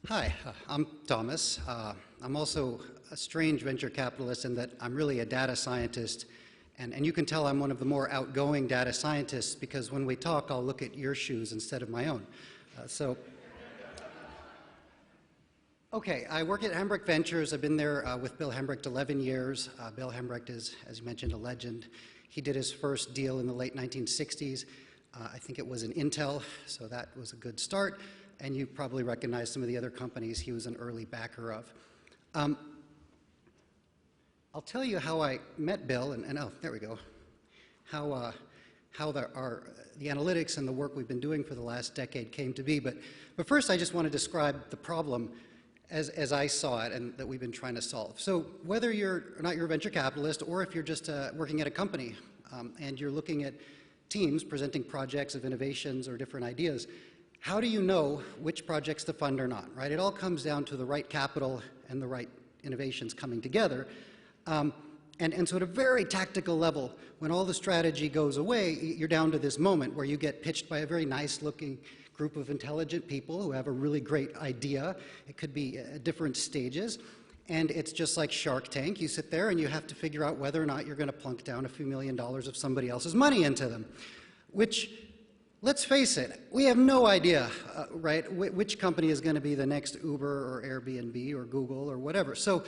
Hi, I'm Thomas. I'm also a strange venture capitalist in that I'm really a data scientist, and you can tell I'm one of the more outgoing data scientists because when we talk, I'll look at your shoes instead of my own. Okay, I work at Hembrecht Ventures. I've been there with Bill Hembrecht 11 years. Bill Hembrecht is, as you mentioned, a legend. He did his first deal in the late 1960s. I think it was in Intel, so that was a good start. And you probably recognize some of the other companies he was an early backer of. I'll tell you how I met Bill, and oh, there we go, how the analytics and the work we've been doing for the last decade came to be. But first, I just want to describe the problem as I saw it and that we've been trying to solve. So whether you're a venture capitalist or if you're just working at a company and you're looking at teams presenting projects of innovations or different ideas, how do you know which projects to fund or not, right? It all comes down to the right capital and the right innovations coming together. And so at a very tactical level, when all the strategy goes away, you're down to this moment where you get pitched by a very nice-looking group of intelligent people who have a really great idea. It could be at different stages. And it's just like Shark Tank. You sit there and you have to figure out whether or not you're going to plunk down a few $1 million of somebody else's money into them, which, let's face it, we have no idea, right, which company is going to be the next Uber or Airbnb or Google or whatever. So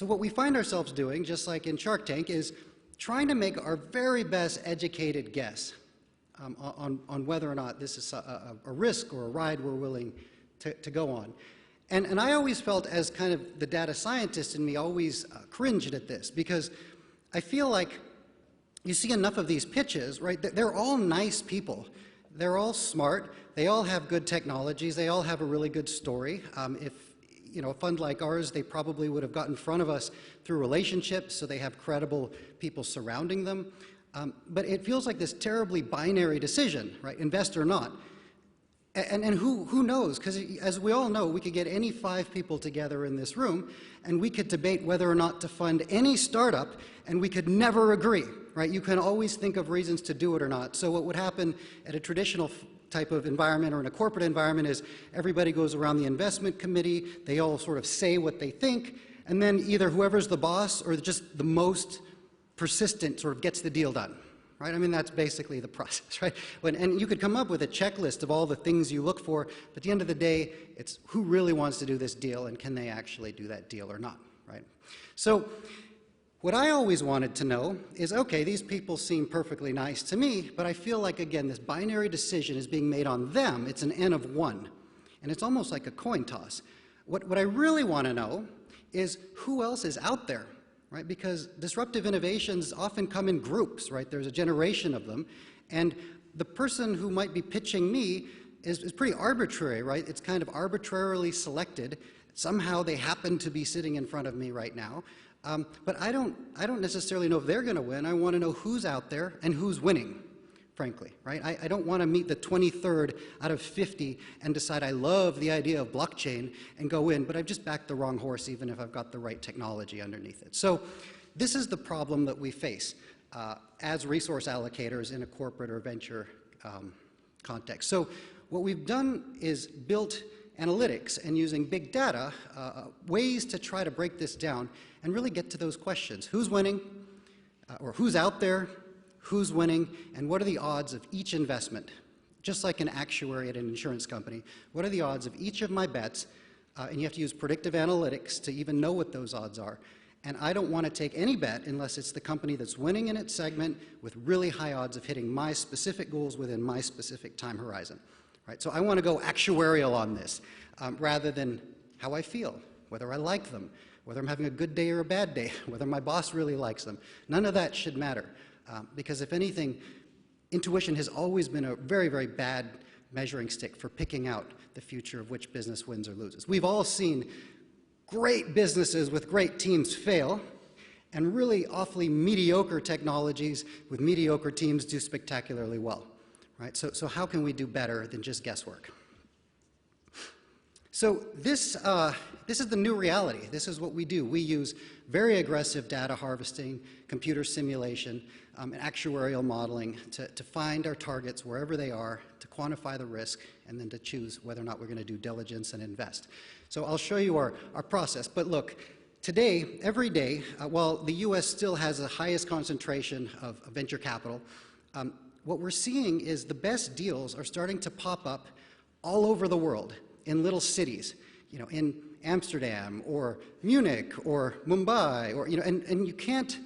what we find ourselves doing, just like in Shark Tank, is trying to make our very best educated guess on whether or not this is a risk or a ride we're willing to go on. And I always felt, as kind of the data scientist in me, always cringed at this, because I feel like you see enough of these pitches, right? They're all nice people. They're all smart. They all have good technologies. They all have a really good story. If a fund like ours, they probably would have got in front of us through relationships, so they have credible people surrounding them. But it feels like this terribly binary decision, right? Invest or not. And who knows? Because as we all know, we could get any 5 people together in this room, and we could debate whether or not to fund any startup, and we could never agree, right? You can always think of reasons to do it or not. So what would happen at a traditional type of environment or in a corporate environment is everybody goes around the investment committee, they all sort of say what they think, and then either whoever's the boss or just the most persistent sort of gets the deal done. Right? I mean, that's basically the process, right? And you could come up with a checklist of all the things you look for, but at the end of the day, it's who really wants to do this deal and can they actually do that deal or not, right? So what I always wanted to know is, okay, these people seem perfectly nice to me, but I feel like, again, this binary decision is being made on them. It's an N of 1, and it's almost like a coin toss. What I really want to know is who else is out there, right? Because disruptive innovations often come in groups, right? There's a generation of them, and the person who might be pitching me is pretty arbitrary, right? It's kind of arbitrarily selected. Somehow they happen to be sitting in front of me right now, but I don't necessarily know if they're going to win. I want to know who's out there and who's winning, frankly, right? I don't want to meet the 23rd out of 50 and decide I love the idea of blockchain and go in, but I've just backed the wrong horse even if I've got the right technology underneath it. So this is the problem that we face as resource allocators in a corporate or venture context. So what we've done is built analytics and using big data, ways to try to break this down and really get to those questions. Who's winning, or who's out there, who's winning, and what are the odds of each investment? Just like an actuary at an insurance company, what are the odds of each of my bets? And you have to use predictive analytics to even know what those odds are. And I don't want to take any bet unless it's the company that's winning in its segment with really high odds of hitting my specific goals within my specific time horizon. Right? So I want to go actuarial on this rather than how I feel, whether I like them, whether I'm having a good day or a bad day, whether my boss really likes them. None of that should matter. Because if anything, intuition has always been a very, very bad measuring stick for picking out the future of which business wins or loses. We've all seen great businesses with great teams fail, and really awfully mediocre technologies with mediocre teams do spectacularly well. Right? So how can we do better than just guesswork? So this is the new reality. This is what we do. We use very aggressive data harvesting, computer simulation, and actuarial modeling to find our targets wherever they are, to quantify the risk, and then to choose whether or not we're going to do diligence and invest. So I'll show you our process. But look, today, every day, while the U.S. still has the highest concentration of venture capital, what we're seeing is the best deals are starting to pop up all over the world in little cities, in Amsterdam or Munich or Mumbai, or, and you can't,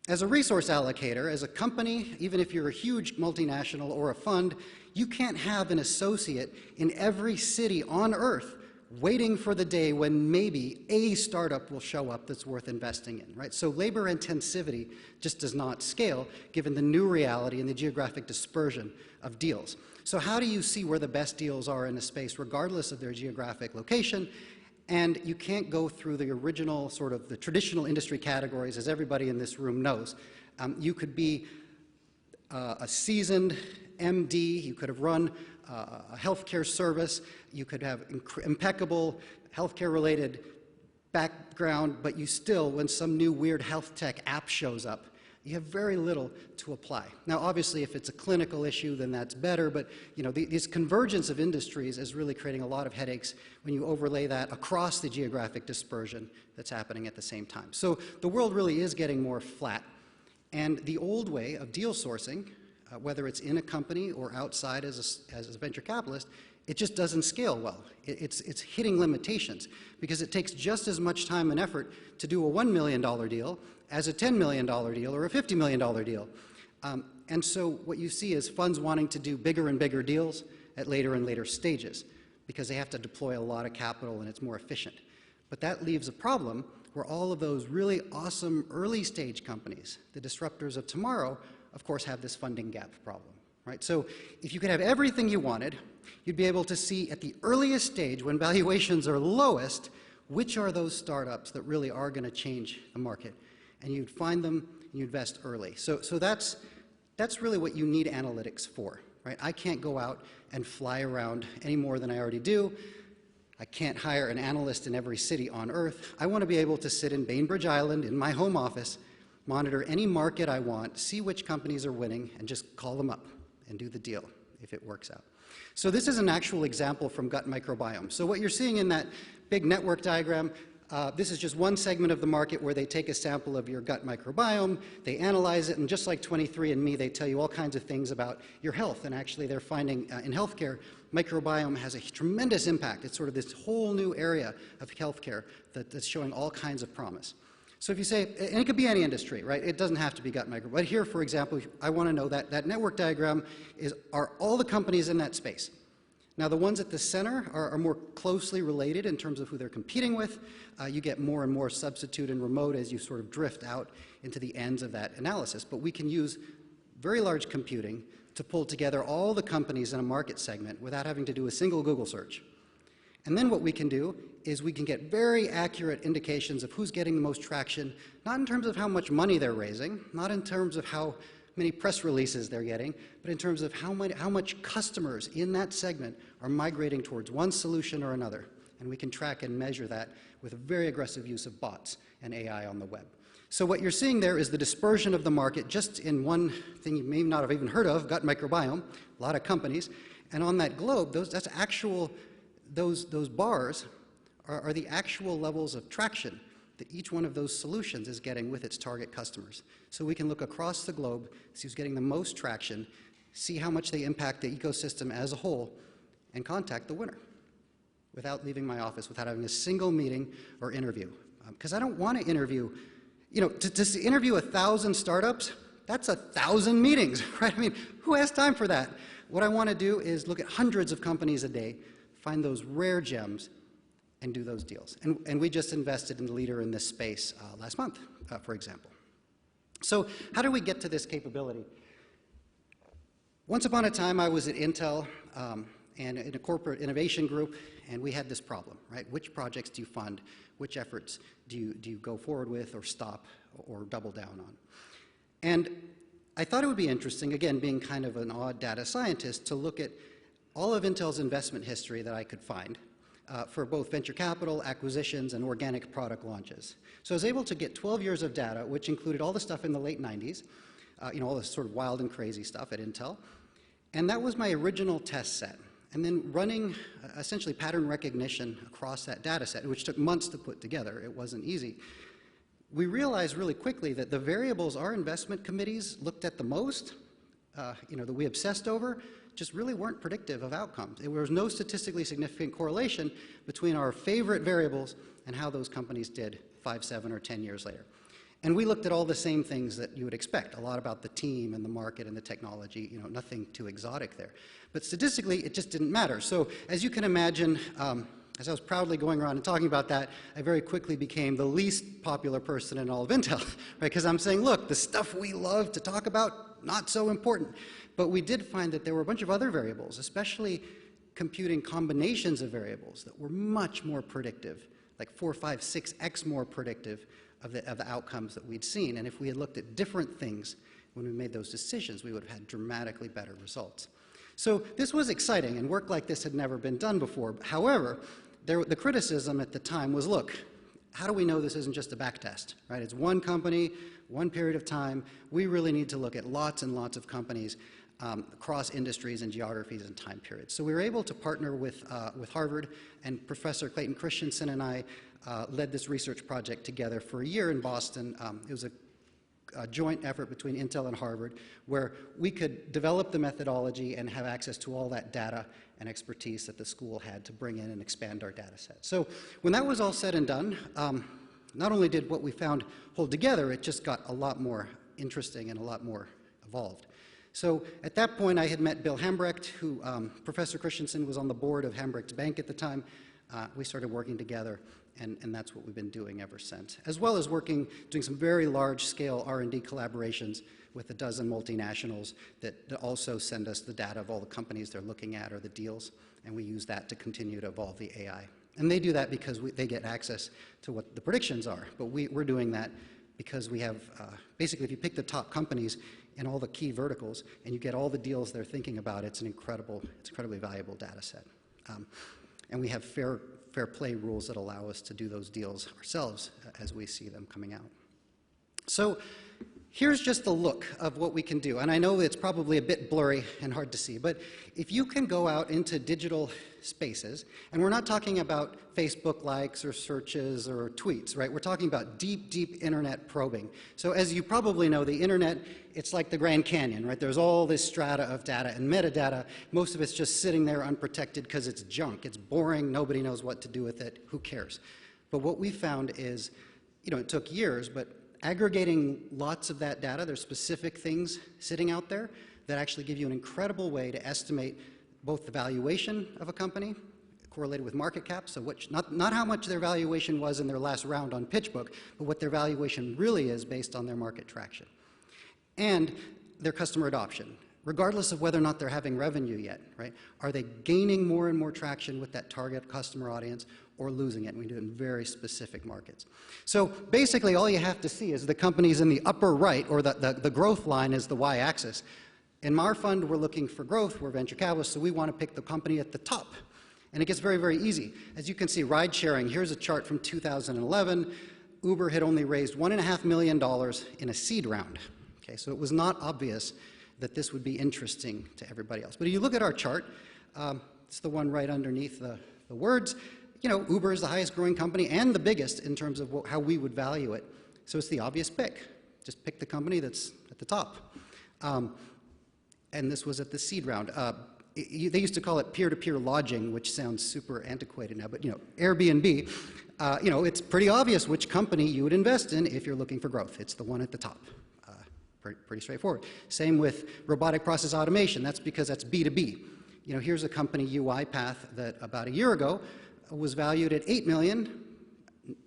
as a resource allocator, as a company, even if you're a huge multinational or a fund, you can't have an associate in every city on earth waiting for the day when maybe a startup will show up that's worth investing in, right? So labor intensivity just does not scale given the new reality and the geographic dispersion of deals. So how do you see where the best deals are in a space regardless of their geographic location? And you can't go through the original sort of the traditional industry categories, as everybody in this room knows. You could be a seasoned MD, you could have run a healthcare service, you could have impeccable healthcare-related background, but you still, when some new weird health tech app shows up, you have very little to apply. Now, obviously, if it's a clinical issue, then that's better, but this convergence of industries is really creating a lot of headaches when you overlay that across the geographic dispersion that's happening at the same time. So the world really is getting more flat, and the old way of deal sourcing, whether it's in a company or outside as a venture capitalist, it just doesn't scale well. It's hitting limitations because it takes just as much time and effort to do a $1 million deal as a $10 million deal or a $50 million deal. And so what you see is funds wanting to do bigger and bigger deals at later and later stages because they have to deploy a lot of capital and it's more efficient. But that leaves a problem where all of those really awesome early stage companies, the disruptors of tomorrow, of course, have this funding gap problem, right? So if you could have everything you wanted, you'd be able to see at the earliest stage when valuations are lowest, which are those startups that really are going to change the market. And you'd find them and you invest early. So that's really what you need analytics for, right? I can't go out and fly around any more than I already do. I can't hire an analyst in every city on earth. I want to be able to sit in Bainbridge Island in my home office, monitor any market I want, see which companies are winning, and just call them up and do the deal if it works out. So this is an actual example from gut microbiome. So what you're seeing in that big network diagram, this is just one segment of the market where they take a sample of your gut microbiome, they analyze it, and just like 23andMe, they tell you all kinds of things about your health. And actually, they're finding in healthcare, microbiome has a tremendous impact. It's sort of this whole new area of healthcare that's showing all kinds of promise. So if you say, and it could be any industry, right? It doesn't have to be gut microbiome. But here, for example, I want to know that network diagram are all the companies in that space. Now, the ones at the center are more closely related in terms of who they're competing with. You get more and more substitute and remote as you sort of drift out into the ends of that analysis. But we can use very large computing to pull together all the companies in a market segment without having to do a single Google search. And then what we can do is we can get very accurate indications of who's getting the most traction, not in terms of how much money they're raising, not in terms of how many press releases they're getting, but in terms of how much customers in that segment are migrating towards one solution or another. And we can track and measure that with a very aggressive use of bots and AI on the web. So what you're seeing there is the dispersion of the market just in one thing you may not have even heard of, gut microbiome, a lot of companies. And on that globe, those bars are the actual levels of traction that each one of those solutions is getting with its target customers. So we can look across the globe, see who's getting the most traction, see how much they impact the ecosystem as a whole, and contact the winner without leaving my office, without having a single meeting or interview. Because I don't want to interview, to interview 1,000 startups, that's 1,000 meetings, right? I mean, who has time for that? What I want to do is look at hundreds of companies a day, find those rare gems, and do those deals. And we just invested in the leader in this space last month, for example. So how do we get to this capability? Once upon a time, I was at Intel and in a corporate innovation group, and we had this problem, right? Which projects do you fund? Which efforts do you go forward with or stop or double down on? And I thought it would be interesting, again, being kind of an odd data scientist, to look at all of Intel's investment history that I could find for both venture capital, acquisitions, and organic product launches. So I was able to get 12 years of data, which included all the stuff in the late 90s, all this sort of wild and crazy stuff at Intel. And that was my original test set. And then running essentially pattern recognition across that data set, which took months to put together. It wasn't easy. We realized really quickly that the variables our investment committees looked at the most, that we obsessed over, just really weren't predictive of outcomes. There was no statistically significant correlation between our favorite variables and how those companies did 5, 7, or 10 years later. And we looked at all the same things that you would expect, a lot about the team and the market and the technology, nothing too exotic there. But statistically, it just didn't matter. So as you can imagine, as I was proudly going around and talking about that, I very quickly became the least popular person in all of Intel, right? Because I'm saying, look, the stuff we love to talk about, not so important. But we did find that there were a bunch of other variables, especially computing combinations of variables that were much more predictive, like 4, 5, 6x more predictive of the outcomes that we'd seen. And if we had looked at different things when we made those decisions, we would have had dramatically better results. So this was exciting, and work like this had never been done before. However, the criticism at the time was, look, how do we know this isn't just a back test, right? It's one company, one period of time. We really need to look at lots and lots of companies across industries and geographies and time periods. So we were able to partner with Harvard, and Professor Clayton Christensen and I led this research project together for a year in Boston. It was a joint effort between Intel and Harvard, where we could develop the methodology and have access to all that data and expertise that the school had to bring in and expand our data set. So when that was all said and done, not only did what we found hold together, it just got a lot more interesting and a lot more evolved. So at that point, I had met Bill Hambrecht, who Professor Christensen was on the board of Hambrecht's Bank at the time. We started working together, and that's what we've been doing ever since, as well as doing some very large-scale R&D collaborations with a dozen multinationals that also send us the data of all the companies they're looking at or the deals, and we use that to continue to evolve the AI. And they do that because they get access to what the predictions are, but we're doing that because we have, basically, if you pick the top companies in all the key verticals and you get all the deals they're thinking about, it's an incredibly valuable data set. And we have fair play rules that allow us to do those deals ourselves as we see them coming out. So here's just a look of what we can do. And I know it's probably a bit blurry and hard to see, but if you can go out into digital spaces, and we're not talking about Facebook likes or searches or tweets, right? We're talking about deep, deep internet probing. So as you probably know, the internet, it's like the Grand Canyon, right? There's all this strata of data and metadata. Most of it's just sitting there unprotected because it's junk. It's boring. Nobody knows what to do with it. Who cares? But what we found is, it took years, but aggregating lots of that data, there's specific things sitting out there that actually give you an incredible way to estimate both the valuation of a company, correlated with market cap, so not how much their valuation was in their last round on PitchBook, but what their valuation really is based on their market traction. And their customer adoption, regardless of whether or not they're having revenue yet, right? Are they gaining more and more traction with that target customer audience or losing it? And we do it in very specific markets. So basically, all you have to see is the companies in the upper right, or the growth line is the y-axis. In our fund, we're looking for growth. We're venture capitalists, so we want to pick the company at the top. And it gets very, very easy. As you can see, ride sharing, here's a chart from 2011. Uber had only raised $1.5 million in a seed round. Okay, so it was not obvious that this would be interesting to everybody else. But if you look at our chart, it's the one right underneath the words. Uber is the highest growing company and the biggest in terms of how we would value it. So it's the obvious pick. Just pick the company that's at the top. And this was at the seed round. They used to call it peer-to-peer lodging, which sounds super antiquated now, but Airbnb, it's pretty obvious which company you would invest in if you're looking for growth. It's the one at the top. Pretty straightforward. Same with robotic process automation. That's because that's B2B. Here's a company, UiPath, that about a year ago was valued at $8 million.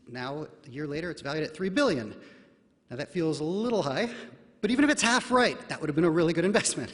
Now, a year later, it's valued at $3 billion. Now, that feels a little high, but even if it's half right, that would have been a really good investment.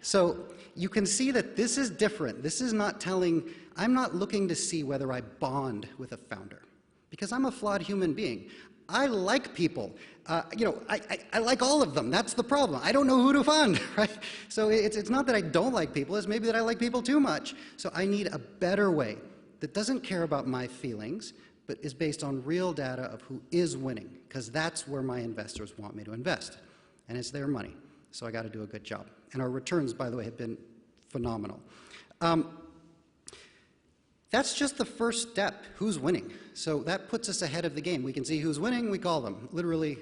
So you can see that this is different. This is not I'm not looking to see whether I bond with a founder, because I'm a flawed human being. I like people. I like all of them. That's the problem. I don't know who to fund, right? So it's not that I don't like people. It's maybe that I like people too much. So I need a better way that doesn't care about my feelings, but is based on real data of who is winning, because that's where my investors want me to invest. And it's their money. So I got to do a good job. And our returns, by the way, have been phenomenal. That's just the first step, who's winning. So that puts us ahead of the game. We can see who's winning, we call them. Literally,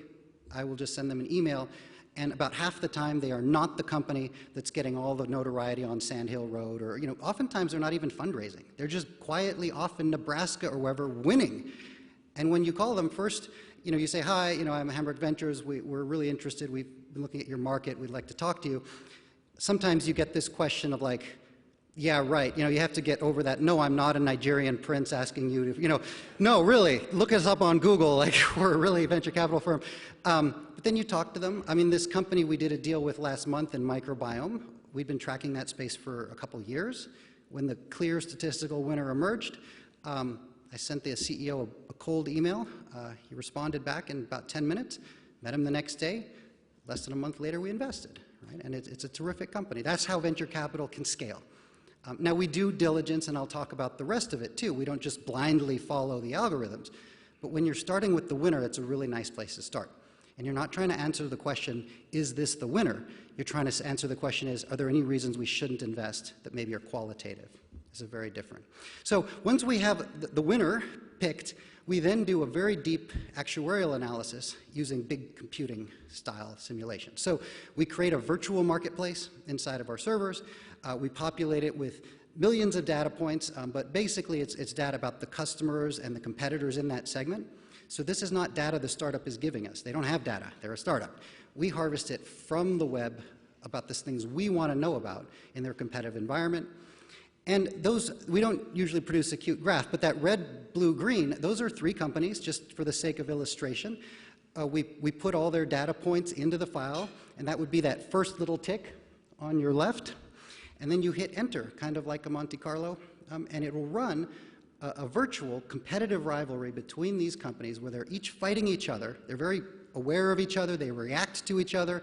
I will just send them an email, and about half the time they are not the company that's getting all the notoriety on Sand Hill Road, or, you know, oftentimes they're not even fundraising. They're just quietly off in Nebraska or wherever winning. And when you call them first, you know, you say, hi, you know, I'm Hamburg Ventures, we're really interested, we've been looking at your market, we'd like to talk to you. Sometimes you get this question of like, yeah, right, you know, you have to get over that, no, I'm not a Nigerian prince asking you to, you know, no, really, look us up on Google, like, we're a really venture capital firm. But then you talk to them. I mean, this company we did a deal with last month in microbiome, we've been tracking that space for a couple years. When the clear statistical winner emerged, I sent the CEO a cold email. He responded back in about 10 minutes, met him the next day. Less than a month later, we invested, right? And it's a terrific company. That's how venture capital can scale. Now, we do diligence, and I'll talk about the rest of it, too. We don't just blindly follow the algorithms. But when you're starting with the winner, it's a really nice place to start. And you're not trying to answer the question, is this the winner? You're trying to answer the question is, are there any reasons we shouldn't invest that maybe are qualitative? This is very different. So once we have the winner picked, we then do a very deep actuarial analysis using big computing style simulation. So we create a virtual marketplace inside of our servers. We populate it with millions of data points, but basically it's data about the customers and the competitors in that segment. So this is not data the startup is giving us. They don't have data. They're a startup. We harvest it from the web about the things we want to know about in their competitive environment. And those, we don't usually produce a cute graph, but that red, blue, green, those are 3 companies, just for the sake of illustration. We put all their data points into the file, and that would be that first little tick on your left. And then you hit enter, kind of like a Monte Carlo, and it will run a virtual competitive rivalry between these companies where they're each fighting each other. They're very aware of each other. They react to each other.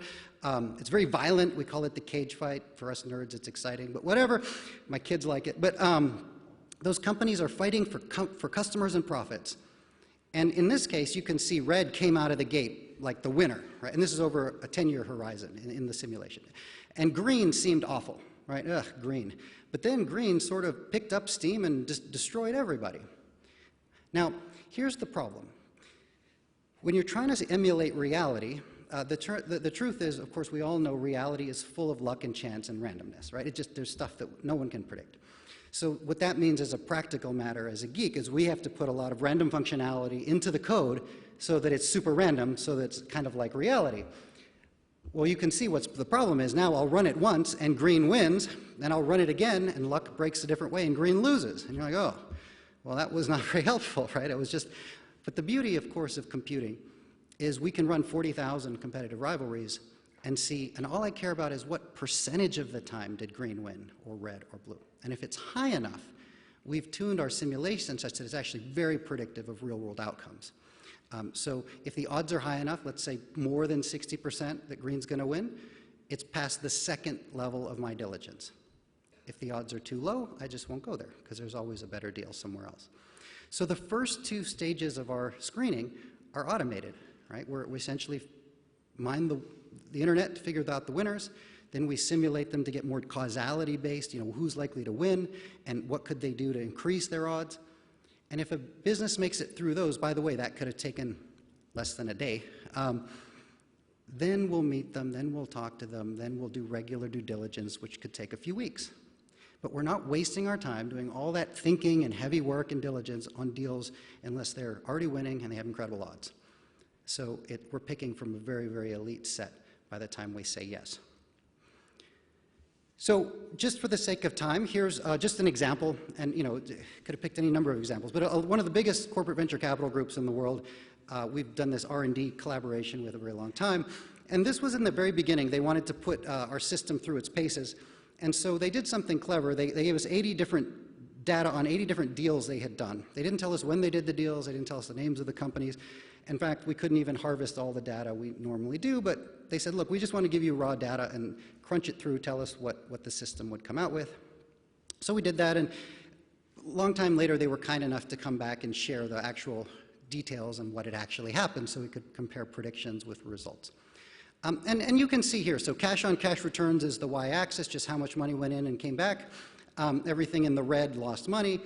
It's very violent. We call it the cage fight. For us nerds, it's exciting, but whatever. My kids like it. But those companies are fighting for customers and profits. And in this case, you can see red came out of the gate like the winner, right? And this is over a 10-year horizon in the simulation. And green seemed awful, right? Ugh, green. But then green sort of picked up steam and just destroyed everybody. Now, here's the problem. When you're trying to emulate reality, the truth is, of course, we all know reality is full of luck and chance and randomness, right? There's stuff that no one can predict. So what that means as a practical matter, as a geek, is we have to put a lot of random functionality into the code so that it's super random, so that it's kind of like reality. Well, you can see what's the problem is. Now I'll run it once and green wins, then I'll run it again and luck breaks a different way and green loses. And you're like, oh, well, that was not very helpful, right? It was just, but the beauty, of course, of computing is we can run 40,000 competitive rivalries and see, and all I care about is what percentage of the time did green win, or red, or blue. And if it's high enough, we've tuned our simulation such that it's actually very predictive of real-world outcomes. So if the odds are high enough, let's say more than 60% that green's going to win, it's past the second level of my diligence. If the odds are too low, I just won't go there, because there's always a better deal somewhere else. So the first 2 stages of our screening are automated, right? We essentially mine the internet to figure out the winners. Then we simulate them to get more causality based, you know, who's likely to win and what could they do to increase their odds. And if a business makes it through those, by the way, that could have taken less than a day, then we'll meet them, then we'll talk to them, then we'll do regular due diligence, which could take a few weeks. But we're not wasting our time doing all that thinking and heavy work and diligence on deals unless they're already winning and they have incredible odds. So we're picking from a very, very elite set by the time we say yes. So just for the sake of time, here's just an example, and you know, could have picked any number of examples, but one of the biggest corporate venture capital groups in the world, we've done this R&D collaboration with a very long time, and this was in the very beginning. They wanted to put our system through its paces, and so they did something clever. They gave us 80 different data on 80 different deals they had done. They didn't tell us when they did the deals, they didn't tell us the names of the companies. In fact, we couldn't even harvest all the data we normally do, but they said, look, we just want to give you raw data and crunch it through, tell us what the system would come out with. So we did that, and a long time later, they were kind enough to come back and share the actual details and what had actually happened so we could compare predictions with results. And you can see here, so cash on cash returns is the y-axis, just how much money went in and came back. Everything in the red lost money.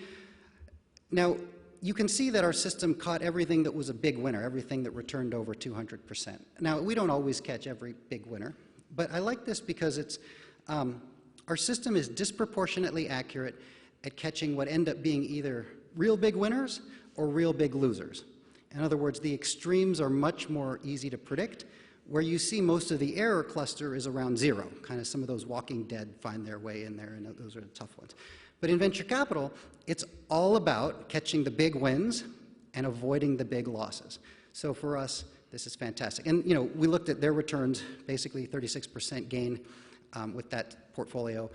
Now, you can see that our system caught everything that was a big winner, everything that returned over 200%. Now, we don't always catch every big winner, but I like this because it's, our system is disproportionately accurate at catching what end up being either real big winners or real big losers. In other words, the extremes are much more easy to predict. Where you see most of the error cluster is around 0. Kind of some of those Walking Dead find their way in there, and those are the tough ones. But in venture capital, it's all about catching the big wins and avoiding the big losses. So for us, this is fantastic. And we looked at their returns, basically 36% gain with that portfolio.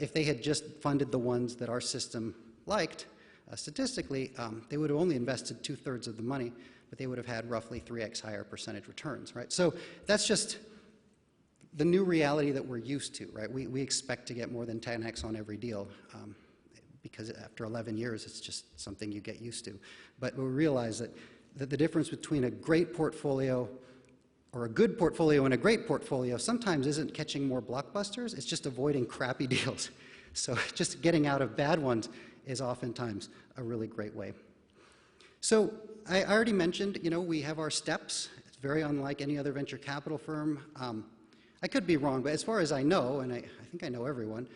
If they had just funded the ones that our system liked, statistically, they would have only invested 2/3 of the money, but they would have had roughly 3x higher percentage returns, right? So that's just the new reality that we're used to, right? We expect to get more than 10x on every deal because after 11 years, it's just something you get used to. But we realize that the difference between a great portfolio or a good portfolio and a great portfolio sometimes isn't catching more blockbusters, it's just avoiding crappy deals. So just getting out of bad ones is oftentimes a really great way. So I already mentioned, we have our steps. It's very unlike any other venture capital firm. I could be wrong, but as far as I know, and I think I know everyone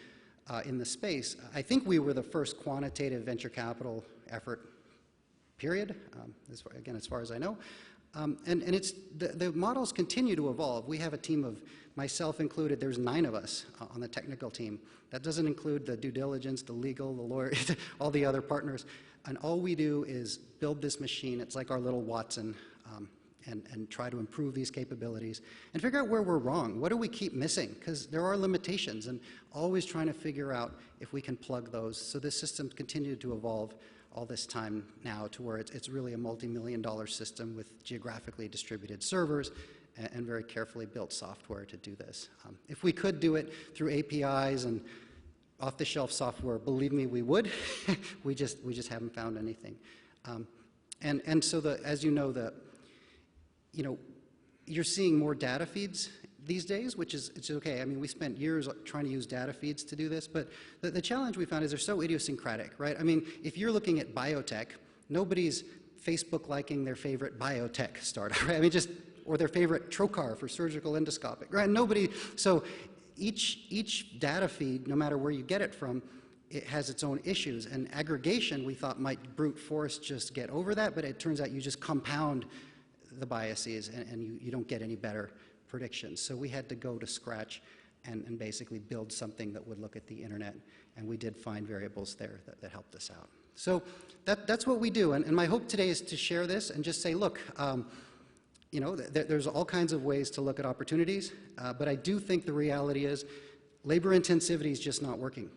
in the space, I think we were the first quantitative venture capital effort, period, again, as far as I know. And it's, the models continue to evolve. We have a team of, myself included, there's 9 of us on the technical team. That doesn't include the due diligence, the legal, the lawyer, all the other partners. And all we do is build this machine. It's like our little Watson, and try to improve these capabilities and figure out where we're wrong. What do we keep missing? Because there are limitations, and always trying to figure out if we can plug those. So this system's continued to evolve all this time now to where it's really a multi-million-dollar system with geographically distributed servers and very carefully built software to do this. If we could do it through APIs and off-the-shelf software, believe me, we would. we just haven't found anything. And so as you're seeing more data feeds these days, which is it's okay. I mean, we spent years trying to use data feeds to do this, but the challenge we found is they're so idiosyncratic, right? I mean, if you're looking at biotech, nobody's Facebook liking their favorite biotech startup, right? I mean, or their favorite trocar for surgical endoscopic, right? Nobody, so each data feed, no matter where you get it from, it has its own issues, and aggregation we thought might brute force just get over that, but it turns out you just compound the biases and you don't get any better predictions. So we had to go to scratch and basically build something that would look at the internet, and we did find variables there that helped us out. So that's what we do, and my hope today is to share this and just say, look, there's all kinds of ways to look at opportunities, but I do think the reality is labor intensivity is just not working.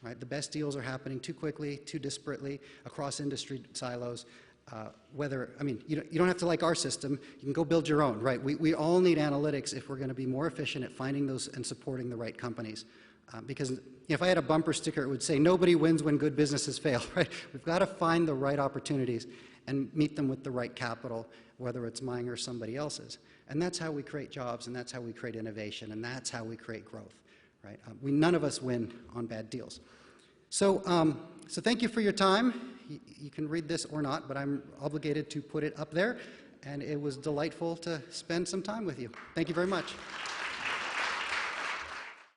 Right? The best deals are happening too quickly, too disparately, across industry silos. You don't have to like our system. You can go build your own, right? We all need analytics if we're going to be more efficient at finding those and supporting the right companies. Because if I had a bumper sticker, it would say, nobody wins when good businesses fail, right? We've got to find the right opportunities and meet them with the right capital, whether it's mine or somebody else's. And that's how we create jobs, and that's how we create innovation, and that's how we create growth. Right? None of us win on bad deals. So thank you for your time. You can read this or not, but I'm obligated to put it up there. And it was delightful to spend some time with you. Thank you very much.